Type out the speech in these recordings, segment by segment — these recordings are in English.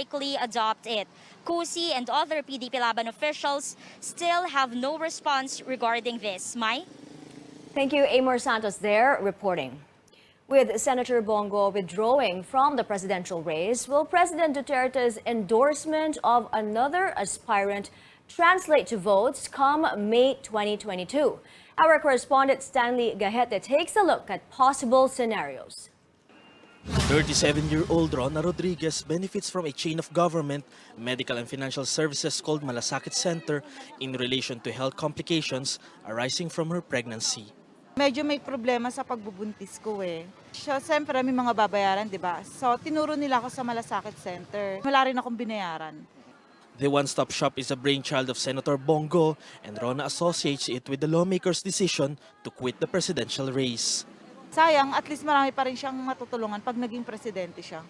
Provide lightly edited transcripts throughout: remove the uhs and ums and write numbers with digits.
likely adopt it. Cusi and other PDP Laban officials still have no response regarding this. Mai? Thank you, Amor Santos there reporting. With Senator Bongo withdrawing from the presidential race, will President Duterte's endorsement of another aspirant translate to votes come May 2022? Our correspondent Stanley Gahete takes a look at possible scenarios. 37-year-old Rona Rodriguez benefits from a chain of government, medical and financial services called Malasakit Center in relation to health complications arising from her pregnancy. Medyo may problema sa pagbubuntis ko eh. So, siyempre may mga babayaran, di ba? So, tinuro nila ako sa Malasakit Center. Wala rin akong binayaran. The one-stop shop is a brainchild of Senator Bongo, and Rona associates it with the lawmaker's decision to quit the presidential race. Sayang, at least marami pa rin siyang matutulungan pag naging presidente siya.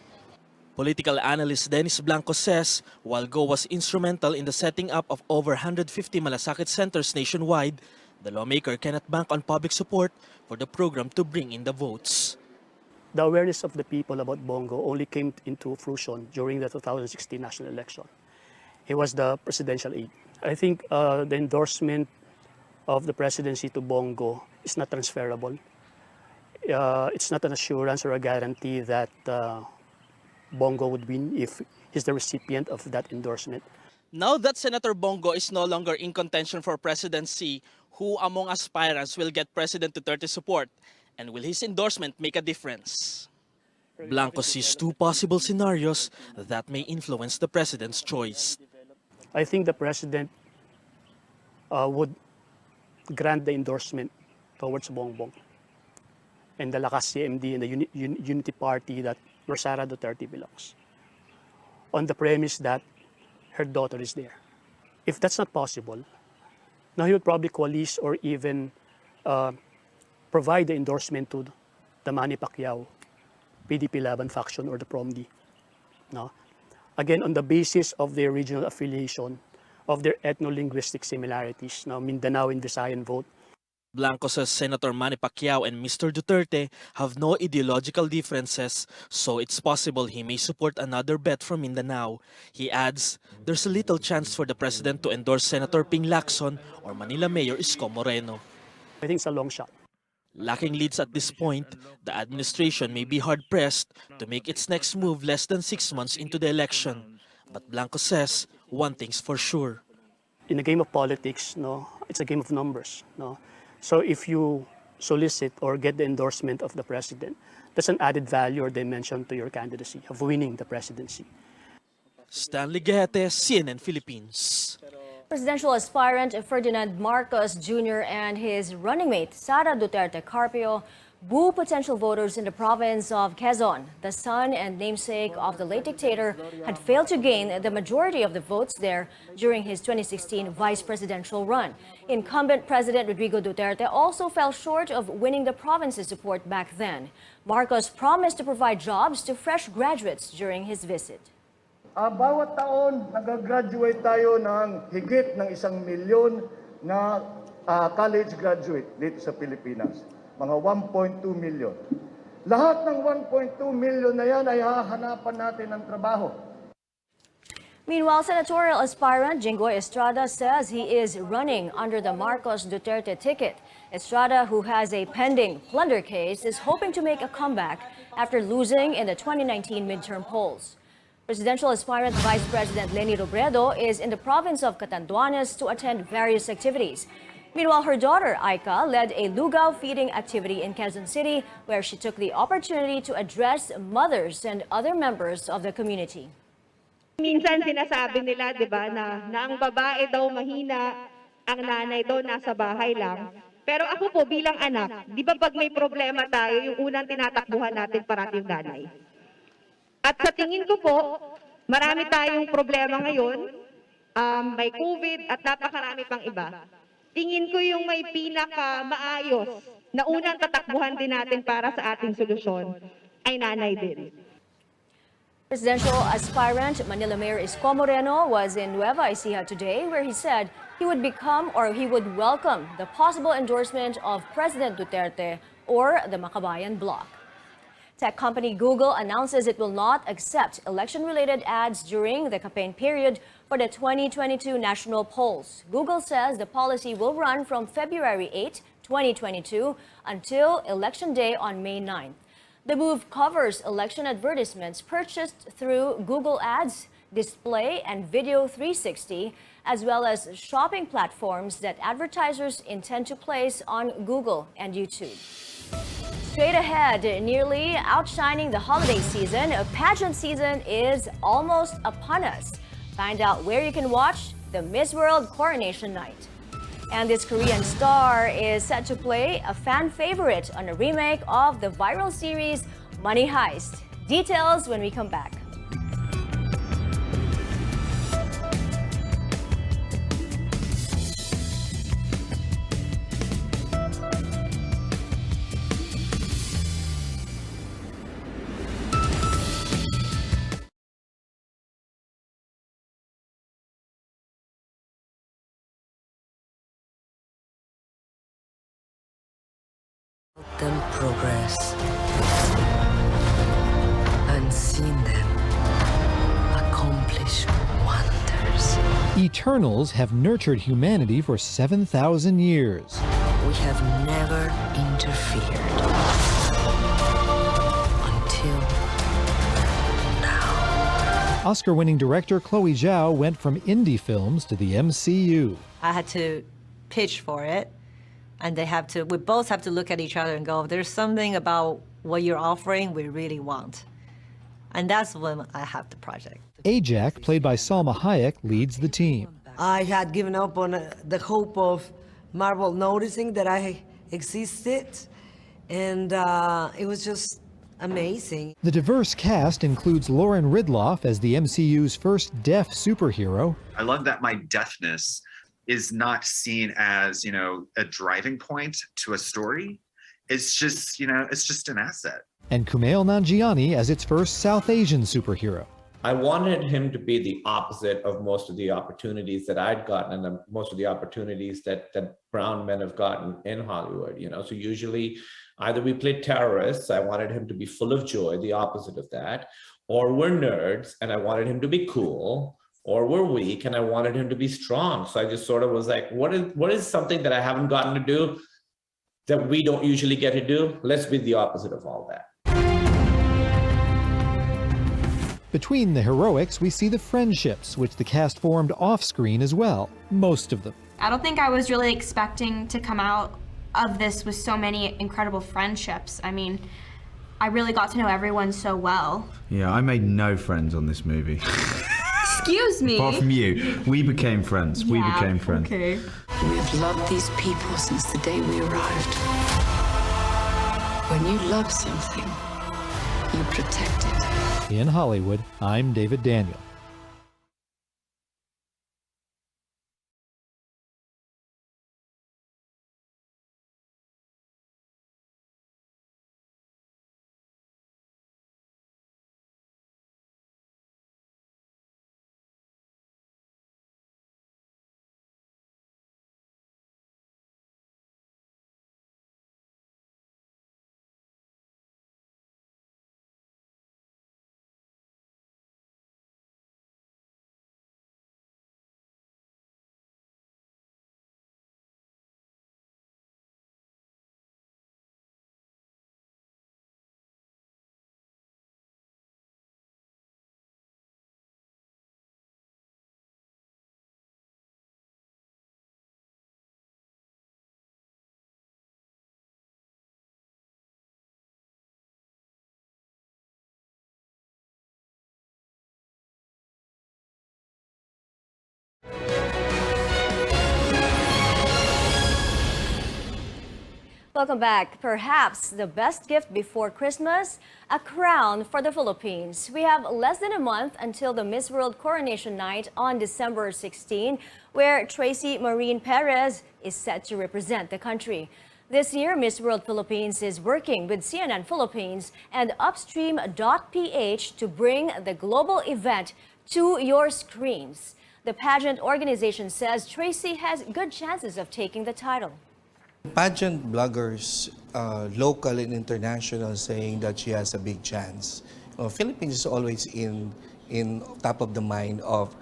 Political analyst Dennis Blanco says, while Go was instrumental in the setting up of over 150 Malasakit centers nationwide, the lawmaker cannot bank on public support for the program to bring in the votes. The awareness of the people about Bongo only came into fruition during the 2016 national election. He was the presidential aide. I think the endorsement of the presidency to Bongo is not transferable. It's not an assurance or a guarantee that Bongo would win if he's the recipient of that endorsement. Now that Senator Bongo is no longer in contention for presidency, who among aspirants will get President Duterte's support? And will his endorsement make a difference? Blanco sees two possible scenarios that may influence the president's choice. I think the president would grant the endorsement towards Bongbong and the Lakas CMD and the Unity Party that where Sara Duterte belongs, on the premise that her daughter is there. If that's not possible, now he would probably coalesce or even provide the endorsement to the Manny Pacquiao, PDP Laban faction or the PROMD. No? Again, on the basis of their regional affiliation, of their ethno-linguistic similarities, now Mindanao and Visayan vote. Blanco says Senator Manny Pacquiao and Mr. Duterte have no ideological differences, so it's possible he may support another bet from Mindanao. He adds, there's a little chance for the president to endorse Senator Ping Lacson or Manila Mayor Isko Moreno. I think it's a long shot. Lacking leads at this point, the administration may be hard-pressed to make its next move less than 6 months into the election. But Blanco says, one thing's for sure. In a game of politics, no, it's a game of numbers. No? So if you solicit or get the endorsement of the president, that's an added value or dimension to your candidacy of winning the presidency. Stanley Gahete, CNN Philippines. Presidential aspirant Ferdinand Marcos Jr. and his running mate Sara Duterte Carpio woo potential voters in the province of Quezon. The son and namesake of the late dictator had failed to gain the majority of the votes there during his 2016 vice presidential run. Incumbent President Rodrigo Duterte also fell short of winning the province's support back then. Marcos promised to provide jobs to fresh graduates during his visit. Bawat taon, nag-graduate tayo ng higit ng 1 milyon na college graduate dito sa Pilipinas. Mga 1.2 million. Lahat ng 1.2 million na yan ay hahanapan natin ng trabaho. Meanwhile, senatorial aspirant Jinggoy Estrada says he is running under the Marcos Duterte ticket. Estrada, who has a pending plunder case, is hoping to make a comeback after losing in the 2019 midterm polls. Presidential aspirant Vice President Leni Robredo is in the province of Catanduanes to attend various activities. Meanwhile, her daughter, Aika, led a lugaw feeding activity in Quezon City where she took the opportunity to address mothers and other members of the community. Minsan sinasabi nila, di ba, na ang babae daw mahina, ang nanay daw nasa bahay lang. Pero ako po bilang anak, di ba pag may problema tayo, yung unang tinatakbuhan natin parati yung nanay. At sa tingin ko po, marami tayong problema ngayon, may COVID at napakarami pang iba. Tingin ko yung may pinaka-maayos na unang tatakbuhan din natin para sa ating solusyon ay nanay din. Presidential aspirant Manila Mayor Isko Moreno was in Nueva Ecija today where he said he would welcome the possible endorsement of President Duterte or the Makabayan Bloc. Tech company Google announces it will not accept election-related ads during the campaign period for the 2022 national polls. Google says the policy will run from February 8, 2022 until Election Day on May 9. The move covers election advertisements purchased through Google Ads, Display, and Video 360, as well as shopping platforms that advertisers intend to place on Google and YouTube. Straight ahead, nearly outshining the holiday season, pageant season is almost upon us. Find out where you can watch the Miss World Coronation Night. And this Korean star is set to play a fan favorite on a remake of the viral series Money Heist. Details when we come back. Them progress and seen them accomplish wonders. Eternals have nurtured humanity for 7,000 years. We have never interfered until now. Oscar-winning director Chloe Zhao went from indie films to the MCU. I had to pitch for it. And we both have to look at each other and go, there's something about what you're offering we really want. And that's when I have the project. Ajak, played by Salma Hayek, leads the team. I had given up on the hope of Marvel noticing that I existed, and it was just amazing. The diverse cast includes Lauren Ridloff as the MCU's first deaf superhero. I love that my deafness is not seen as, a driving point to a story. It's just, it's just an asset. And Kumail Nanjiani as its first South Asian superhero. I wanted him to be the opposite of most of the opportunities that I'd gotten and most of the opportunities that brown men have gotten in Hollywood, So usually either we play terrorists, I wanted him to be full of joy, the opposite of that, or we're nerds and I wanted him to be cool, or we're weak and I wanted him to be strong. So I just sort of was like, what is something that I haven't gotten to do that we don't usually get to do? Let's be the opposite of all that. Between the heroics, we see the friendships, which the cast formed off-screen as well, most of them. I don't think I was really expecting to come out of this with so many incredible friendships. I mean, I really got to know everyone so well. Yeah, I made no friends on this movie. Excuse me? Apart from you. We became friends. Yeah, we became friends. Okay. We've loved these people since the day we arrived. When you love something, you protect it. In Hollywood, I'm David Daniel. Welcome back. Perhaps the best gift before Christmas, a crown for the Philippines. We have less than a month until the Miss World Coronation Night on December 16, where Tracy Marine Perez is set to represent the country. This year, Miss World Philippines is working with CNN Philippines and Upstream.ph to bring the global event to your screens. The pageant organization says Tracy has good chances of taking the title. Pageant bloggers, local and international, saying that she has a big chance. Philippines is always in top of the mind of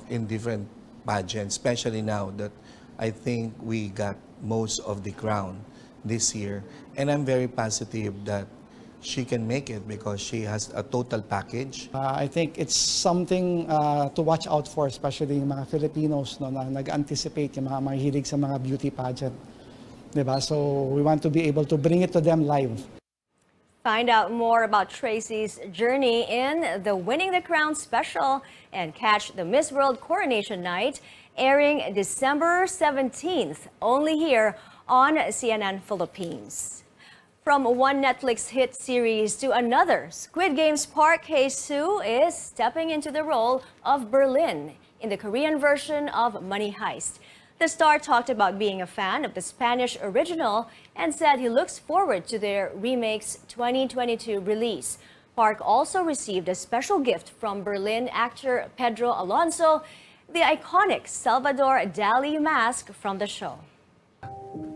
in different pageants, especially now that I think we got most of the crown this year. And I'm very positive that she can make it because she has a total package. I think it's something to watch out for, especially yung mga Filipinos no, na nag-anticipate, yung mga mahilig sa mga beauty pageant. Diba? So we want to be able to bring it to them live. Find out more about Tracy's journey in the Winning the Crown special and catch the Miss World Coronation Night airing December 17th, only here on CNN Philippines. From one Netflix hit series to another, Squid Game's Park Hae-soo is stepping into the role of Berlin in the Korean version of Money Heist. The star talked about being a fan of the Spanish original and said he looks forward to their remake's 2022 release. Park also received a special gift from Berlin actor Pedro Alonso, the iconic Salvador Dali mask from the show.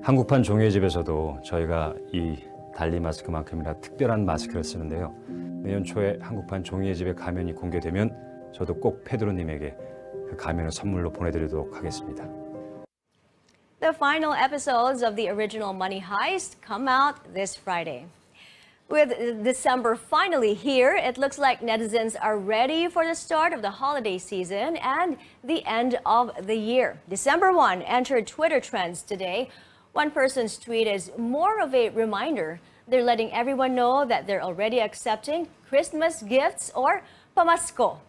한국판 종이의 집에서도 저희가 이 달리 마스크만큼이나 특별한 마스크를 쓰는데요. 내년 초에 한국판 종이의 집의 가면이 공개되면 저도 꼭 페드로님에게 그 가면을 선물로 보내드리도록 하겠습니다. The final episodes of the original Money Heist come out this Friday. With December finally here, it looks like netizens are ready for the start of the holiday season and the end of the year. December 1 entered Twitter trends today. One person's tweet is more of a reminder. They're letting everyone know that they're already accepting Christmas gifts or pamasko.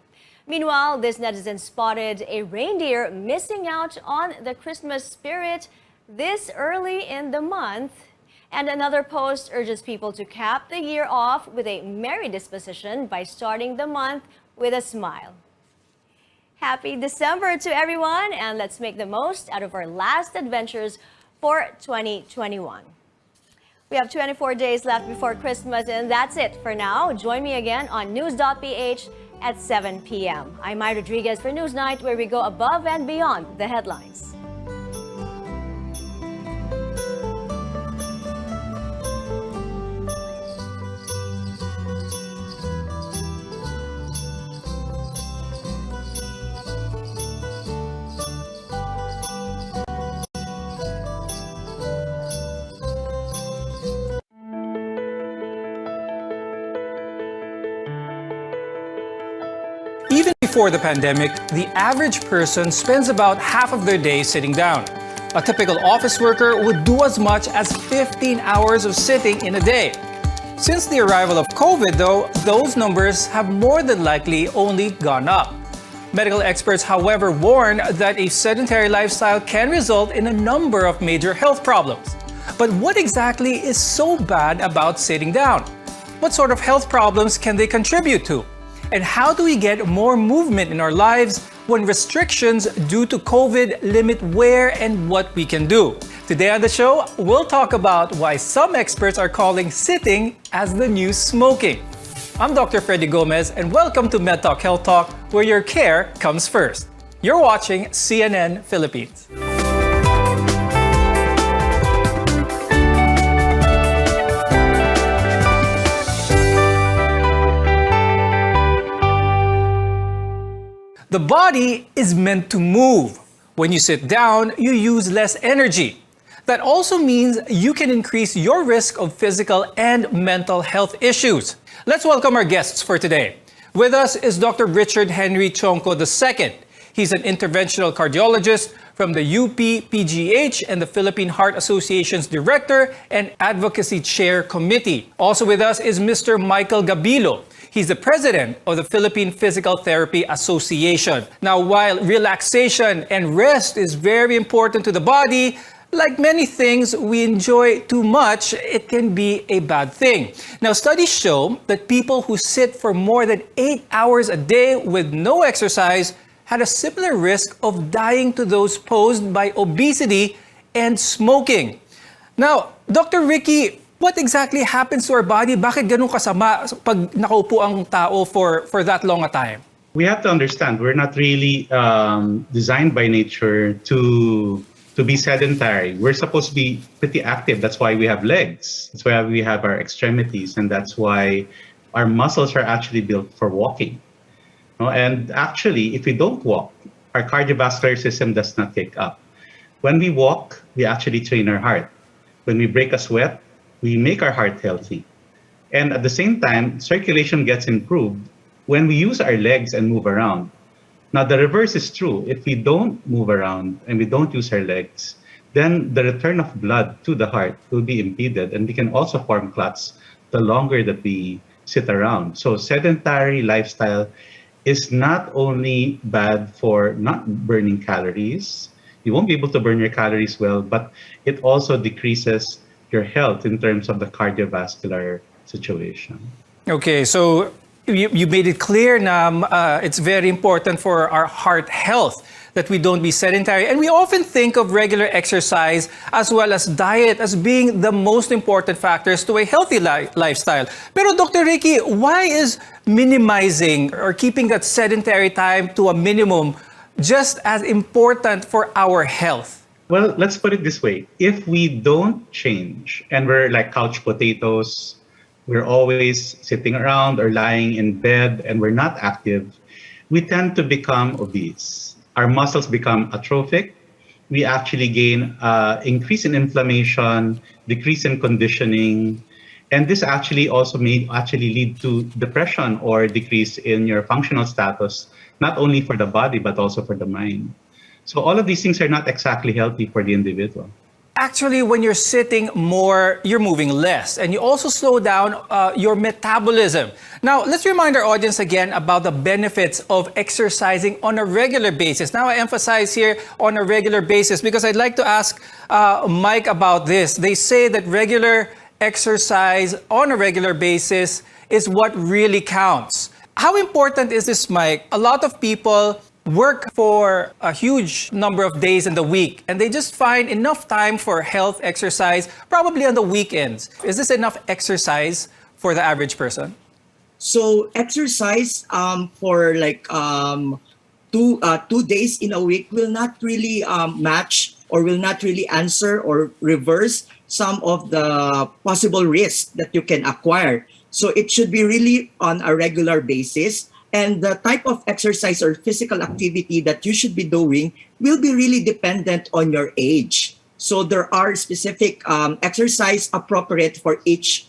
Meanwhile, this netizen spotted a reindeer missing out on the Christmas spirit this early in the month. And another post urges people to cap the year off with a merry disposition by starting the month with a smile. Happy December to everyone, and let's make the most out of our last adventures for 2021. We have 24 days left before Christmas, and that's it for now. Join me again on News.ph at 7 p.m. I'm Maya Rodriguez for Newsnight, where we go above and beyond the headlines. Even before the pandemic, the average person spends about half of their day sitting down. A typical office worker would do as much as 15 hours of sitting in a day. Since the arrival of COVID, though, those numbers have more than likely only gone up. Medical experts, however, warn that a sedentary lifestyle can result in a number of major health problems. But what exactly is so bad about sitting down? What sort of health problems can they contribute to? And how do we get more movement in our lives when restrictions due to COVID limit where and what we can do? Today on the show, we'll talk about why some experts are calling sitting as the new smoking. I'm Dr. Freddy Gomez, and welcome to MedTalk Health Talk, where your care comes first. You're watching CNN Philippines. The body is meant to move. When you sit down, you use less energy. That also means you can increase your risk of physical and mental health issues. Let's welcome our guests for today. With us is Dr. Richard Henry Chonco II. He's an interventional cardiologist from the UP-PGH and the Philippine Heart Association's Director and Advocacy Chair Committee. Also with us is Mr. Michael Gabilo. He's the president of the Philippine Physical Therapy Association. Now, while relaxation and rest is very important to the body, like many things we enjoy too much, it can be a bad thing. Now, studies show that people who sit for more than 8 hours a day with no exercise had a similar risk of dying to those posed by obesity and smoking. Now, Dr. Ricky, what exactly happens to our body? Bakit ganun kasama pag nakaupo ang tao for that long a time? We have to understand we're not really designed by nature to to be sedentary. We're supposed to be pretty active. That's why we have legs. That's why we have our extremities, and that's why our muscles are actually built for walking. And actually, if we don't walk, our cardiovascular system does not take up. When we walk, we actually train our heart. When we break a sweat, we make our heart healthy. And at the same time, circulation gets improved when we use our legs and move around. Now, the reverse is true. If we don't move around and we don't use our legs, then the return of blood to the heart will be impeded, and we can also form clots the longer that we sit around. So sedentary lifestyle is not only bad for not burning calories, you won't be able to burn your calories well, but it also decreases your health in terms of the cardiovascular situation. Okay, so you made it clear na it's very important for our heart health that we don't be sedentary. And we often think of regular exercise as well as diet as being the most important factors to a healthy lifestyle. Pero Dr. Ricky, why is minimizing or keeping that sedentary time to a minimum just as important for our health? Well, let's put it this way. If we don't change and we're like couch potatoes, we're always sitting around or lying in bed and we're not active, we tend to become obese. Our muscles become atrophic. We actually gain increase in inflammation, decrease in conditioning, and this actually also may actually lead to depression or decrease in your functional status, not only for the body but also for the mind. So all of these things are not exactly healthy for the individual. Actually, when you're sitting more, you're moving less, and you also slow down your metabolism. Now, let's remind our audience again about the benefits of exercising on a regular basis. Now, I emphasize here on a regular basis because I'd like to ask Mike about this. They say that regular exercise on a regular basis is what really counts. How important is this, Mike? A lot of people work for a huge number of days in the week, and they just find enough time for health exercise, probably on the weekends. Is this enough exercise for the average person? So exercise for like 2 days in a week will not really match or will not really answer or reverse some of the possible risks that you can acquire. So it should be really on a regular basis. And the type of exercise or physical activity that you should be doing will be really dependent on your age. So there are specific exercise appropriate for each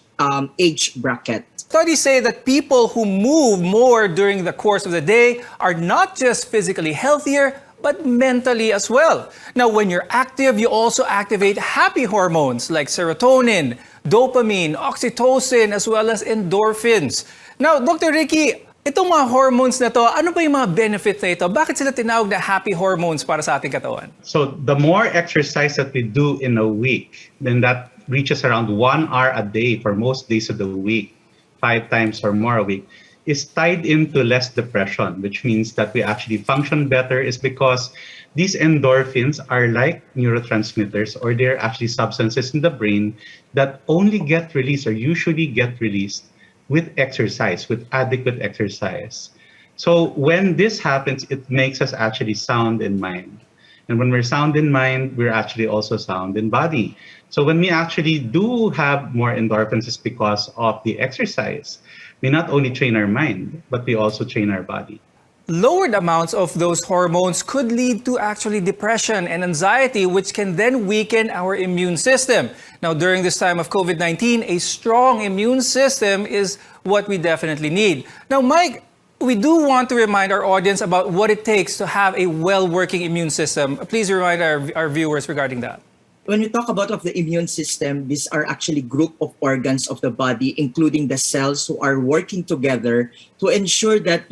age bracket. Studies say that people who move more during the course of the day are not just physically healthier, but mentally as well. Now, when you're active, you also activate happy hormones like serotonin, dopamine, oxytocin, as well as endorphins. Now, Dr. Ricky, itong mga hormones na to, ano ba yung mga benefits na ito? Bakit sila tinawag na happy hormones para sa ating katawan? So the more exercise that we do in a week, then that reaches around 1 hour a day for most days of the week, 5 times or more a week, is tied into less depression, which means that we actually function better is because these endorphins are like neurotransmitters, or they're actually substances in the brain that only get released or usually get released with exercise, with adequate exercise. So when this happens, it makes us actually sound in mind. And when we're sound in mind, we're actually also sound in body. So when we actually do have more endorphins, it's because of the exercise. We not only train our mind, but we also train our body. Lowered amounts of those hormones could lead to actually depression and anxiety, which can then weaken our immune system. Now, during this time of COVID-19, a strong immune system is what we definitely need. Now, Mike, we do want to remind our audience about what it takes to have a well-working immune system. Please remind our viewers regarding that. When we talk about of the immune system, these are actually group of organs of the body, including the cells who are working together to ensure that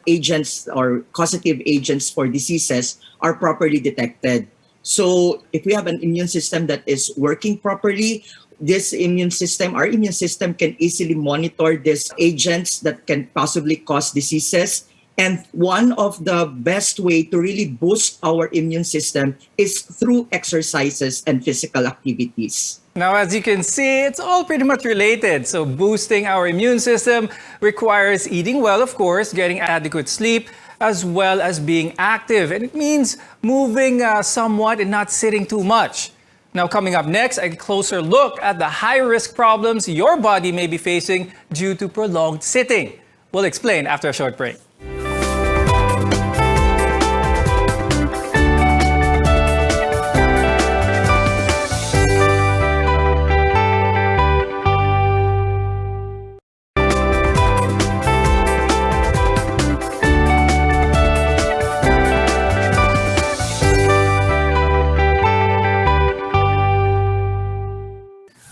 agents or causative agents for diseases are properly detected. So if we have an immune system that is working properly, our immune system can easily monitor these agents that can possibly cause diseases. And one of the best way to really boost our immune system is through exercises and physical activities. Now, as you can see, it's all pretty much related. So boosting our immune system requires eating well, of course, getting adequate sleep, as well as being active. And it means moving somewhat and not sitting too much. Now, coming up next, a closer look at the high-risk problems your body may be facing due to prolonged sitting. We'll explain after a short break.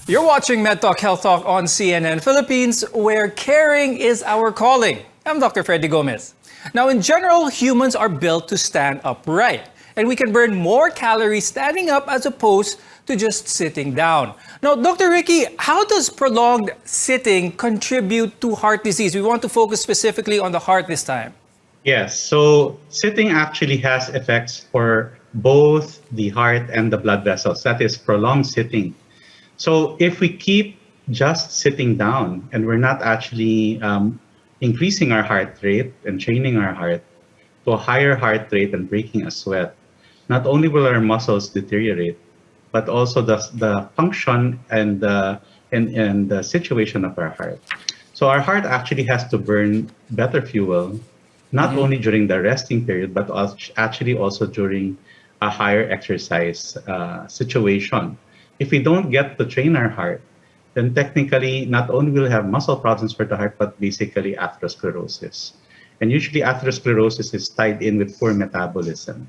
You're watching MedTalk Health Talk on CNN Philippines, where caring is our calling. I'm Dr. Freddy Gomez. Now, in general, humans are built to stand upright, and we can burn more calories standing up as opposed to just sitting down. Now, Dr. Ricky, how does prolonged sitting contribute to heart disease? We want to focus specifically on the heart this time. Yes, so sitting actually has effects for both the heart and the blood vessels. That is prolonged sitting. So if we keep just sitting down and we're not actually increasing our heart rate and training our heart to a higher heart rate and breaking a sweat, not only will our muscles deteriorate, but also the function and the situation of our heart. So our heart actually has to burn better fuel, not only during the resting period, but actually also during a higher exercise situation. If we don't get to train our heart, then technically not only will we have muscle problems for the heart, but basically atherosclerosis. And usually atherosclerosis is tied in with poor metabolism.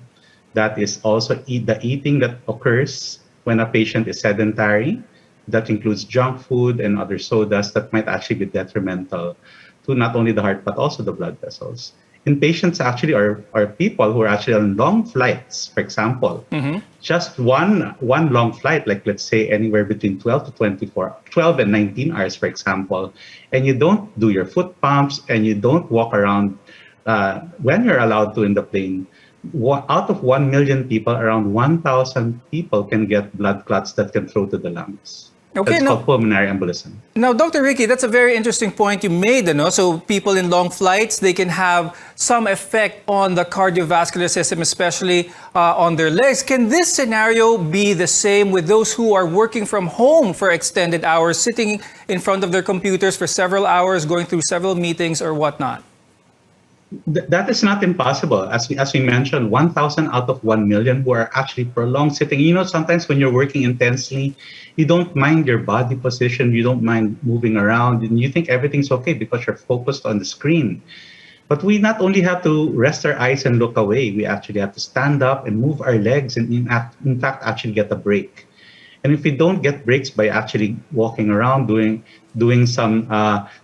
That is also the eating that occurs when a patient is sedentary. That includes junk food and other sodas that might actually be detrimental to not only the heart, but also the blood vessels. In patients actually are people who are actually on long flights, for example, just one long flight, like let's say anywhere between 12 and 19 hours, for example, and you don't do your foot pumps and you don't walk around when you're allowed to in the plane, out of 1 million people, around 1,000 people can get blood clots that can flow to the lungs. Okay, That's called pulmonary embolism. Now, Dr. Ricky, that's a very interesting point you made. So people in long flights, they can have some effect on the cardiovascular system, especially on their legs. Can this scenario be the same with those who are working from home for extended hours, sitting in front of their computers for several hours, going through several meetings or whatnot? That is not impossible. As we mentioned, 1,000 out of 1 million who are actually prolonged sitting. You know, sometimes when you're working intensely, you don't mind your body position, you don't mind moving around, and you think everything's okay because you're focused on the screen. But we not only have to rest our eyes and look away, we actually have to stand up and move our legs and in fact actually get a break. And if we don't get breaks by actually walking around, doing some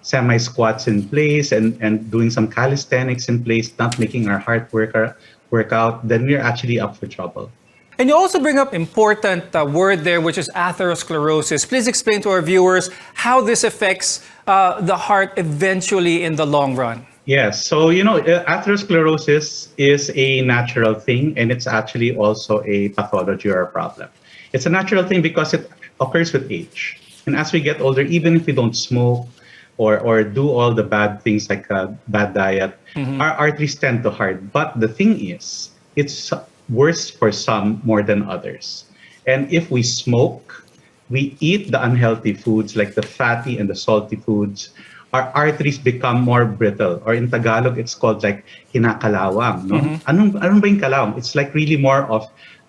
semi-squats in place and doing some calisthenics in place, not making our heart work out, then we're actually up for trouble. And you also bring up important word there, which is atherosclerosis. Please explain to our viewers how this affects the heart eventually in the long run. Yes, so you know, atherosclerosis is a natural thing, and it's actually also a pathology or a problem. It's a natural thing because it occurs with age. And as we get older, even if we don't smoke or do all the bad things like a bad diet, our arteries tend to harden. But the thing is, it's worse for some more than others. And if we smoke, we eat the unhealthy foods like the fatty and the salty foods, our arteries become more brittle. Or in Tagalog, it's called like kinakalawang. No? Anong ba yung kalawang? It's like really more of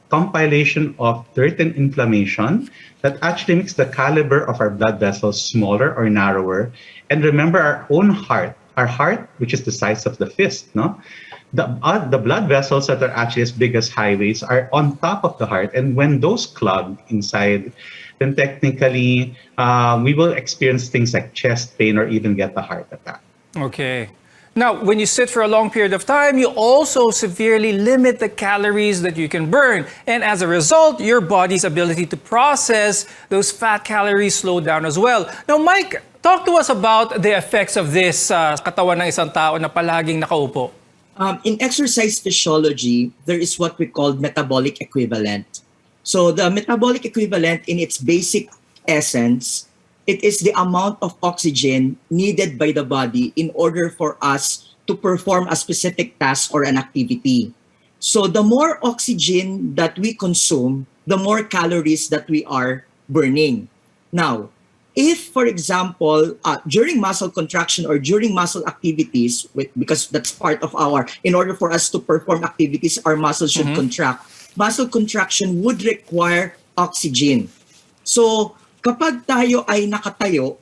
compilation of dirt and inflammation that actually makes the caliber of our blood vessels smaller or narrower. And remember our own heart, which is the size of the fist, no? The blood vessels that are actually as big as highways are on top of the heart. And when those clog inside, then technically we will experience things like chest pain or even get a heart attack. Okay. Now, when you sit for a long period of time, you also severely limit the calories that you can burn. And as a result, your body's ability to process those fat calories slow down as well. Now, Mike, talk to us about the effects of this katawan ng isang tao na palaging nakaupo. In exercise physiology, there is what we call metabolic equivalent. So the metabolic equivalent in its basic essence, it is the amount of oxygen needed by the body in order for us to perform a specific task or an activity. So the more oxygen that we consume, the more calories that we are burning. Now, if, for example, during muscle contraction or during muscle activities, because that's part of in order for us to perform activities, our muscles should contract. Muscle contraction would require oxygen. So, kapag tayo ay nakatayo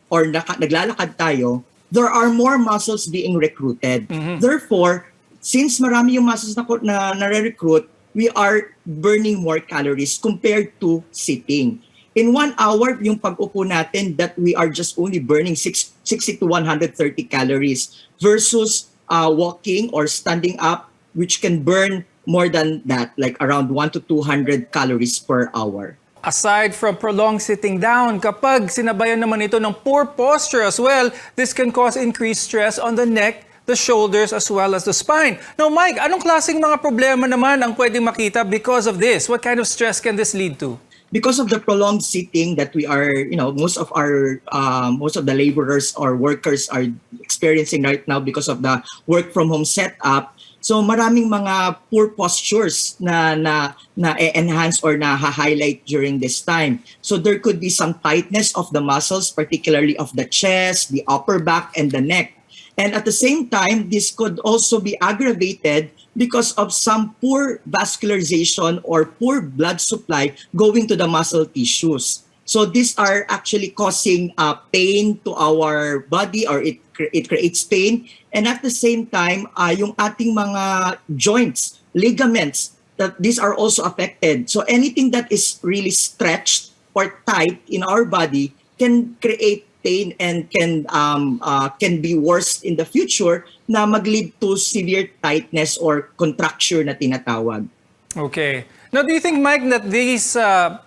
or naglalakad tayo, there are more muscles being recruited. Therefore, since marami yung muscles na nare-recruit, we are burning more calories compared to sitting. In 1 hour, yung pag-upo natin, that we are just only burning 60 to 130 calories versus walking or standing up, which can burn more than that, like around 1 to 200 calories per hour. Aside from prolonged sitting down, kapag sinabayan naman ito ng poor posture as well, this can cause increased stress on the neck, the shoulders, as well as the spine. Now, Mike, anong klaseng mga problema naman ang pwedeng makita because of this? What kind of stress can this lead to? Because of the prolonged sitting that we are, most of the laborers or workers are experiencing right now because of the work from home setup. So maraming mga poor postures na enhance or na highlight during this time. So there could be some tightness of the muscles, particularly of the chest, the upper back, and the neck. And at the same time, this could also be aggravated because of some poor vascularization or poor blood supply going to the muscle tissues. So these are actually causing pain to our body, or it creates pain. And at the same time, yung ating mga joints, ligaments, that these are also affected. So anything that is really stretched or tight in our body can create pain and can be worse in the future na mag-lead to severe tightness or contracture na tinatawag. Okay. Now, do you think, Mike, that these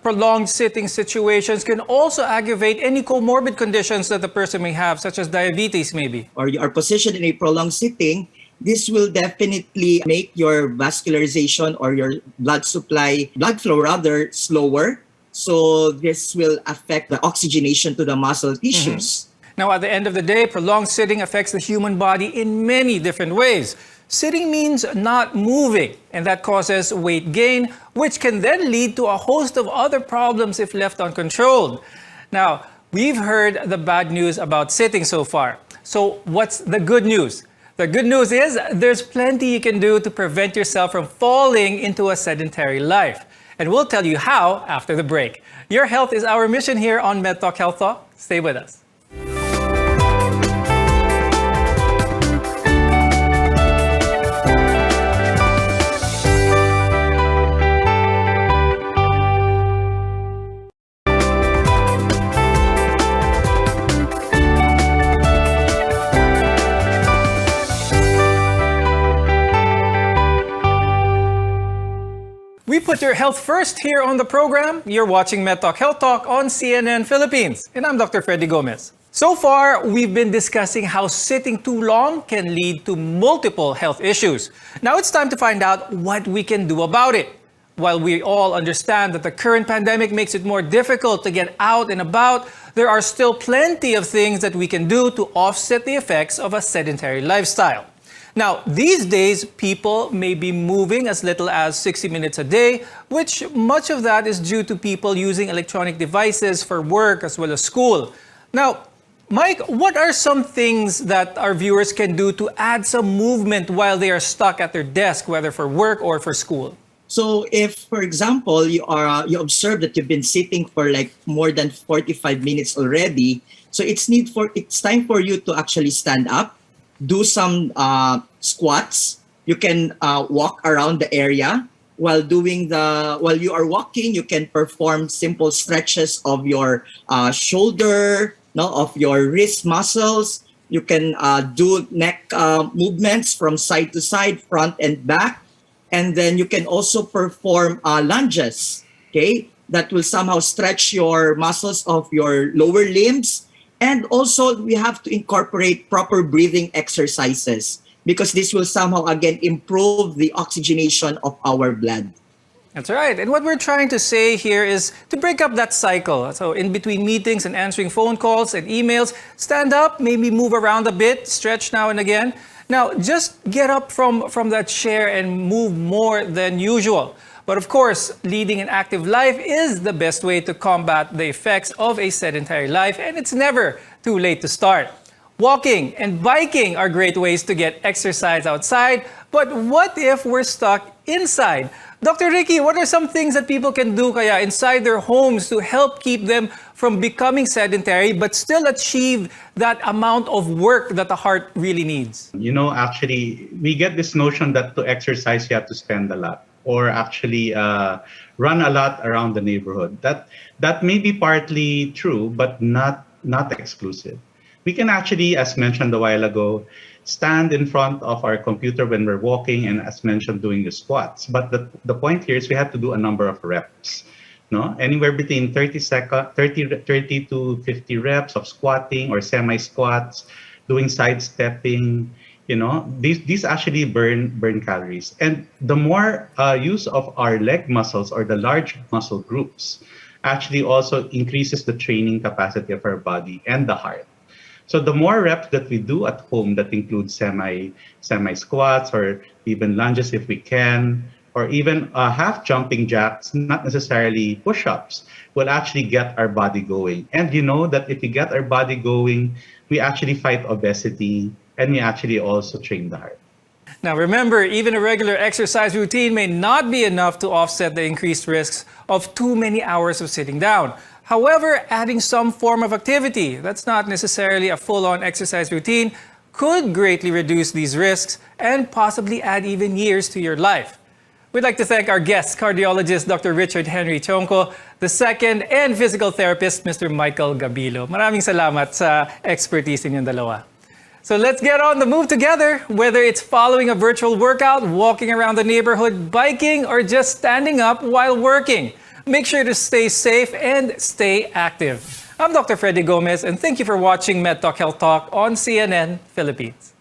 prolonged sitting situations can also aggravate any comorbid conditions that the person may have, such as diabetes maybe? Or you are positioned in a prolonged sitting, this will definitely make your vascularization or your blood flow rather, slower. So this will affect the oxygenation to the muscle tissues. Now, at the end of the day, prolonged sitting affects the human body in many different ways. Sitting means not moving, and that causes weight gain, which can then lead to a host of other problems if left uncontrolled. Now, we've heard the bad news about sitting so far. So what's the good news? The good news is there's plenty you can do to prevent yourself from falling into a sedentary life. And we'll tell you how after the break. Your health is our mission here on MedTalk Health Talk. Stay with us. We put your health first here on the program. You're watching MedTalk Health Talk on CNN Philippines. And I'm Dr. Freddy Gomez. So far, we've been discussing how sitting too long can lead to multiple health issues. Now it's time to find out what we can do about it. While we all understand that the current pandemic makes it more difficult to get out and about, there are still plenty of things that we can do to offset the effects of a sedentary lifestyle. Now, these days, people may be moving as little as 60 minutes a day, which much of that is due to people using electronic devices for work as well as school. Now, Mike, what are some things that our viewers can do to add some movement while they are stuck at their desk, whether for work or for school? So if, for example, you observe that you've been sitting for like more than 45 minutes already, so it's time for you to actually stand up, do some squats. You can walk around the area. While you are walking, you can perform simple stretches of your shoulder, of your wrist muscles. You can do neck movements from side to side, front and back. And then you can also perform lunges, okay? That will somehow stretch your muscles of your lower limbs. And also, we have to incorporate proper breathing exercises because this will somehow, again, improve the oxygenation of our blood. That's right. And what we're trying to say here is to break up that cycle. So in between meetings and answering phone calls and emails, stand up, maybe move around a bit, stretch now and again. Now, just get up from that chair and move more than usual. But of course, leading an active life is the best way to combat the effects of a sedentary life, and it's never too late to start. Walking and biking are great ways to get exercise outside, but what if we're stuck inside? Dr. Ricky, what are some things that people can do kaya inside their homes to help keep them from becoming sedentary but still achieve that amount of work that the heart really needs? You know, actually, we get this notion that to exercise, you have to spend a lot, or actually run a lot around the neighborhood. That may be partly true, but not exclusive. We can actually, as mentioned a while ago, stand in front of our computer when we're walking and, as mentioned, doing the squats. But the point here is we have to do a number of reps. No? Anywhere between 30 to 50 reps of squatting or semi-squats, doing sidestepping. You know, these actually burn calories. And the more use of our leg muscles or the large muscle groups actually also increases the training capacity of our body and the heart. So the more reps that we do at home that include semi-squats or even lunges if we can, or even half jumping jacks, not necessarily push-ups, will actually get our body going. And you know that if we get our body going, we actually fight obesity and we actually also train the heart. Now remember, even a regular exercise routine may not be enough to offset the increased risks of too many hours of sitting down. However, adding some form of activity that's not necessarily a full-on exercise routine could greatly reduce these risks and possibly add even years to your life. We'd like to thank our guest, cardiologist Dr. Richard Henry Chonco II, and physical therapist Mr. Michael Gabilo. Maraming salamat sa expertise ninyong dalawa. So let's get on the move together, whether it's following a virtual workout, walking around the neighborhood, biking, or just standing up while working. Make sure to stay safe and stay active. I'm Dr. Freddy Gomez, and thank you for watching MedTalk Health Talk on CNN Philippines.